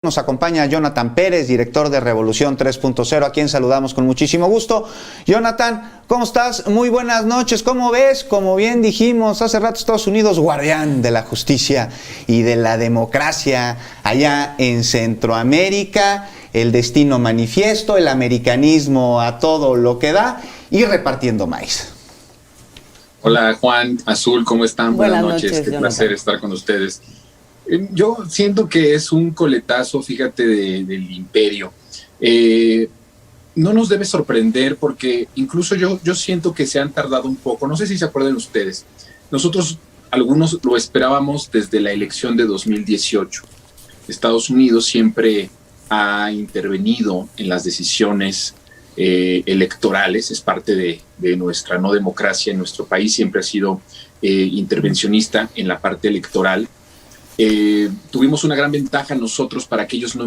Nos acompaña Jonathan Pérez, director de Revolución 3.0, a quien saludamos con muchísimo gusto. Jonathan, ¿cómo estás? Muy buenas noches. ¿Cómo ves? Como bien dijimos hace rato, Estados Unidos, guardián de la justicia y de la democracia allá en Centroamérica, el destino manifiesto, el americanismo a todo lo que da y repartiendo maíz. Hola Juan, Azul, ¿cómo están? Buenas noches. Qué Jonathan. Placer estar con ustedes. Yo siento que es un coletazo, fíjate, del imperio. No nos debe sorprender porque incluso yo siento que se han tardado un poco. No sé si se acuerdan ustedes. Nosotros, algunos lo esperábamos desde la elección de 2018. Estados Unidos siempre ha intervenido en las decisiones electorales. Es parte de nuestra no democracia en nuestro país. Siempre ha sido intervencionista en la parte electoral. Tuvimos una gran ventaja nosotros para que ellos no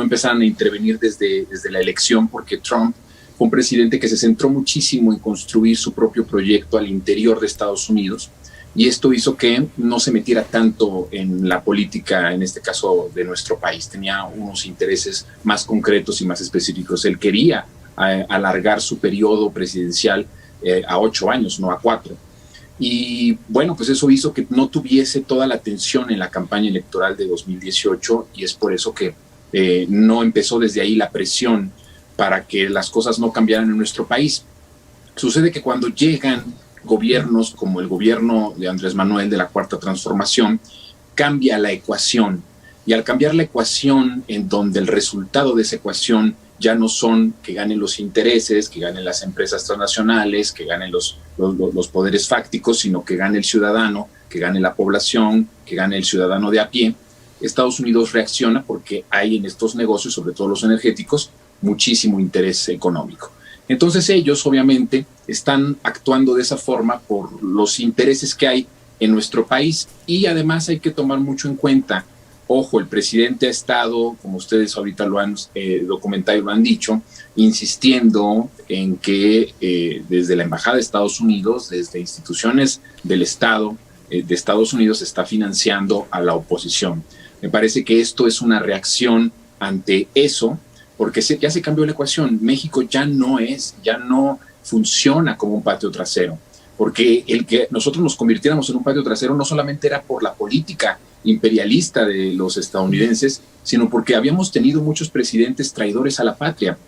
empezaran a intervenir desde la elección, porque Trump fue un presidente que se centró muchísimo en construir su propio proyecto al interior de Estados Unidos, y esto hizo que no se metiera tanto en la política, en este caso de nuestro país. Tenía unos intereses más concretos y más específicos. Él quería alargar su periodo presidencial a 8 años, no a 4. Y bueno, pues eso hizo que no tuviese toda la atención en la campaña electoral de 2018, y es por eso que no empezó desde ahí la presión para que las cosas no cambiaran en nuestro país. Sucede que cuando llegan gobiernos como el gobierno de Andrés Manuel de la Cuarta Transformación, cambia la ecuación, y al cambiar la ecuación, en donde el resultado de esa ecuación ya no son que ganen los intereses, que ganen las empresas transnacionales, que ganen los poderes fácticos, sino que gane el ciudadano, que gane la población, que gane el ciudadano de a pie. Estados Unidos reacciona porque hay en estos negocios, sobre todo los energéticos, muchísimo interés económico. Entonces ellos obviamente están actuando de esa forma por los intereses que hay en nuestro país, y además hay que tomar mucho en cuenta. Ojo, el presidente ha estado, como ustedes ahorita lo han documentado y lo han dicho, insistiendo en que desde la Embajada de Estados Unidos, desde instituciones del Estado de Estados Unidos, se está financiando a la oposición. Me parece que esto es una reacción ante eso, porque ya se cambió la ecuación. México ya no funciona como un patio trasero, porque el que nosotros nos convirtiéramos en un patio trasero no solamente era por la política imperialista de los estadounidenses, sino porque habíamos tenido muchos presidentes traidores a la patria,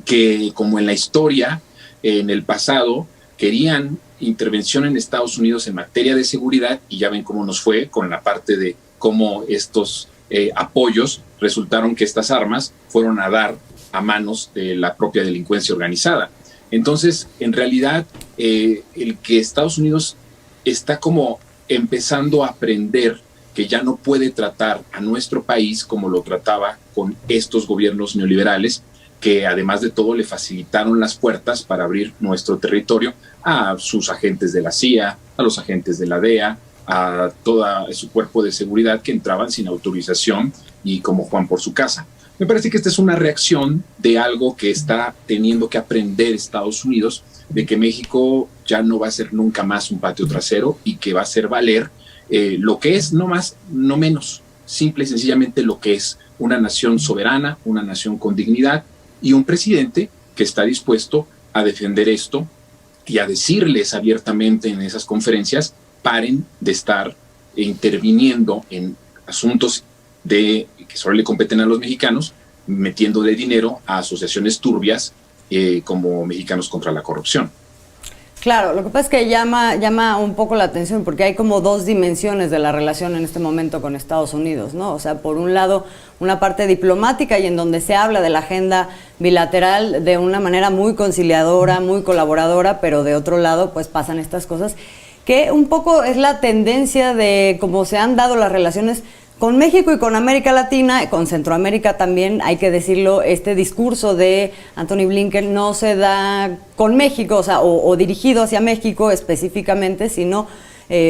que como en la historia, en el pasado, querían intervención en Estados Unidos en materia de seguridad, y ya ven cómo nos fue con la parte de cómo estos apoyos resultaron que estas armas fueron a dar a manos de la propia delincuencia organizada. Entonces, en realidad, el que Estados Unidos está como empezando a aprender que ya no puede tratar a nuestro país como lo trataba con estos gobiernos neoliberales, que además de todo le facilitaron las puertas para abrir nuestro territorio a sus agentes de la CIA, a los agentes de la DEA, a todo su cuerpo de seguridad que entraban sin autorización y como Juan por su casa. Me parece que esta es una reacción de algo que está teniendo que aprender Estados Unidos, de que México ya no va a ser nunca más un patio trasero, y que va a hacer valer lo que es, no más, no menos, simple y sencillamente lo que es una nación soberana, una nación con dignidad, y un presidente que está dispuesto a defender esto y a decirles abiertamente en esas conferencias: paren de estar interviniendo en asuntos que solo le competen a los mexicanos, metiéndole dinero a asociaciones turbias como Mexicanos contra la Corrupción. Claro, lo que pasa es que llama un poco la atención porque hay como dos dimensiones de la relación en este momento con Estados Unidos, ¿no? O sea, por un lado, una parte diplomática, y en donde se habla de la agenda bilateral de una manera muy conciliadora, muy colaboradora, pero de otro lado, pues pasan estas cosas que un poco es la tendencia de cómo se han dado las relaciones con México y con América Latina, con Centroamérica también, hay que decirlo. Este discurso de Antony Blinken no se da con México, o sea, o dirigido hacia México específicamente, sino,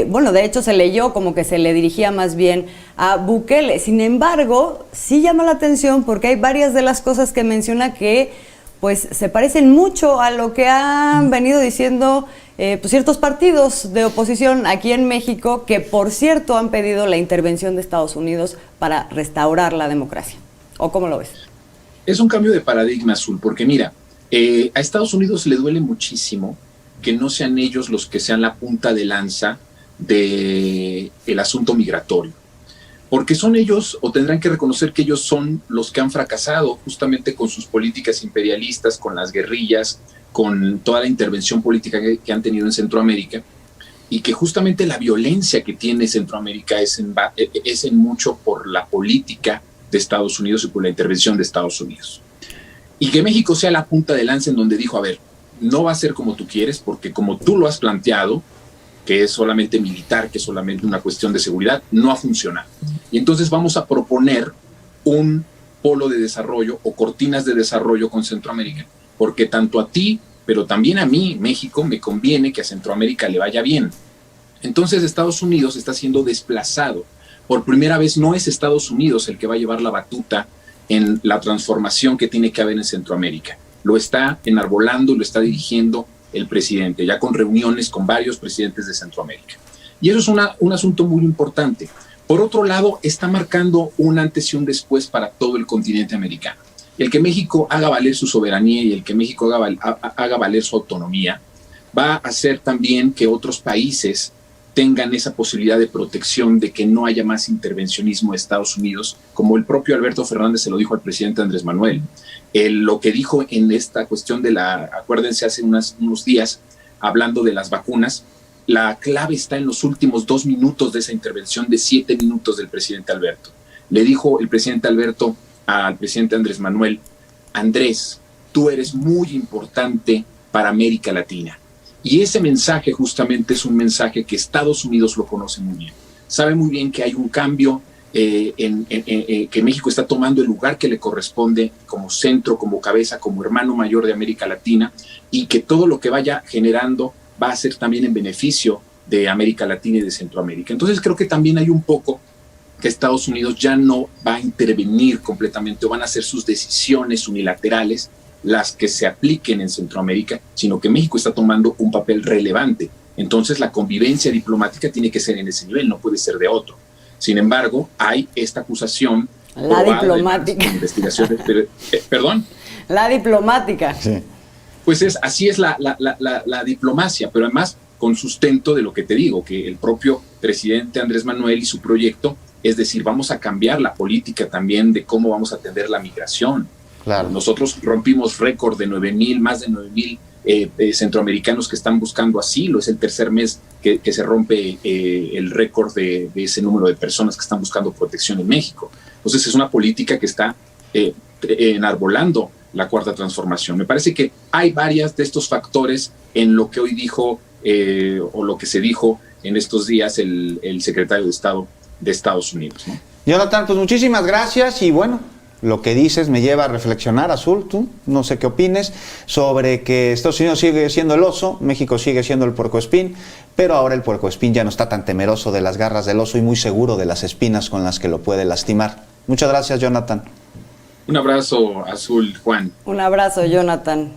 bueno, de hecho se leyó como que se le dirigía más bien a Bukele. Sin embargo, sí llama la atención porque hay varias de las cosas que menciona que pues se parecen mucho a lo que han venido diciendo pues ciertos partidos de oposición aquí en México, que por cierto han pedido la intervención de Estados Unidos para restaurar la democracia. ¿O cómo lo ves? Es un cambio de paradigma, Azul, porque mira, a Estados Unidos le duele muchísimo que no sean ellos los que sean la punta de lanza del asunto migratorio. Porque son ellos, o tendrán que reconocer que ellos son los que han fracasado justamente con sus políticas imperialistas, con las guerrillas, con toda la intervención política que han tenido en Centroamérica, y que justamente la violencia que tiene Centroamérica es en mucho por la política de Estados Unidos y por la intervención de Estados Unidos. Y que México sea la punta de lanza en donde dijo, a ver, no va a ser como tú quieres, porque como tú lo has planteado, que es solamente militar, que es solamente una cuestión de seguridad, no ha funcionado. Y entonces vamos a proponer un polo de desarrollo o cortinas de desarrollo con Centroamérica, porque tanto a ti, pero también a mí, México, me conviene que a Centroamérica le vaya bien. Entonces Estados Unidos está siendo desplazado. Por primera vez no es Estados Unidos el que va a llevar la batuta en la transformación que tiene que haber en Centroamérica. Lo está enarbolando y lo está dirigiendo el presidente, ya con reuniones con varios presidentes de Centroamérica. Y eso es un asunto muy importante. Por otro lado, está marcando un antes y un después para todo el continente americano. El que México haga valer su soberanía y el que México haga valer su autonomía va a hacer también que otros países tengan esa posibilidad de protección, de que no haya más intervencionismo de Estados Unidos, como el propio Alberto Fernández se lo dijo al presidente Andrés Manuel. Lo que dijo en esta cuestión acuérdense, hace unos días, hablando de las vacunas, la clave está en los últimos 2 minutos de esa intervención de 7 minutos del presidente Alberto. Le dijo el presidente Alberto al presidente Andrés Manuel, Andrés, tú eres muy importante para América Latina. Y ese mensaje justamente es un mensaje que Estados Unidos lo conoce muy bien. Sabe muy bien que hay un cambio, que México está tomando el lugar que le corresponde como centro, como cabeza, como hermano mayor de América Latina, y que todo lo que vaya generando va a ser también en beneficio de América Latina y de Centroamérica. Entonces creo que también hay un poco que Estados Unidos ya no va a intervenir completamente o van a hacer sus decisiones unilaterales las que se apliquen en Centroamérica, sino que México está tomando un papel relevante. Entonces la convivencia diplomática tiene que ser en ese nivel, no puede ser de otro. Sin embargo, hay esta acusación. La diplomática. Investigaciones, ¿perdón? La diplomática. Sí. Pues así es la diplomacia, pero además con sustento de lo que te digo, que el propio presidente Andrés Manuel y su proyecto, es decir, vamos a cambiar la política también de cómo vamos a atender la migración. Claro. Nosotros rompimos récord de 9,000, más de 9,000 centroamericanos que están buscando asilo. Es el tercer mes que se rompe el récord de ese número de personas que están buscando protección en México. Entonces es una política que está enarbolando la cuarta transformación. Me parece que hay varias de estos factores en lo que hoy dijo o lo que se dijo en estos días el secretario de Estado de Estados Unidos, ¿no? Jonathan, pues muchísimas gracias y bueno, lo que dices me lleva a reflexionar, Azul, tú, no sé qué opines, sobre que Estados Unidos sigue siendo el oso, México sigue siendo el puercoespín, pero ahora el puercoespín ya no está tan temeroso de las garras del oso y muy seguro de las espinas con las que lo puede lastimar. Muchas gracias, Jonathan. Un abrazo, Azul, Juan. Un abrazo, Jonathan.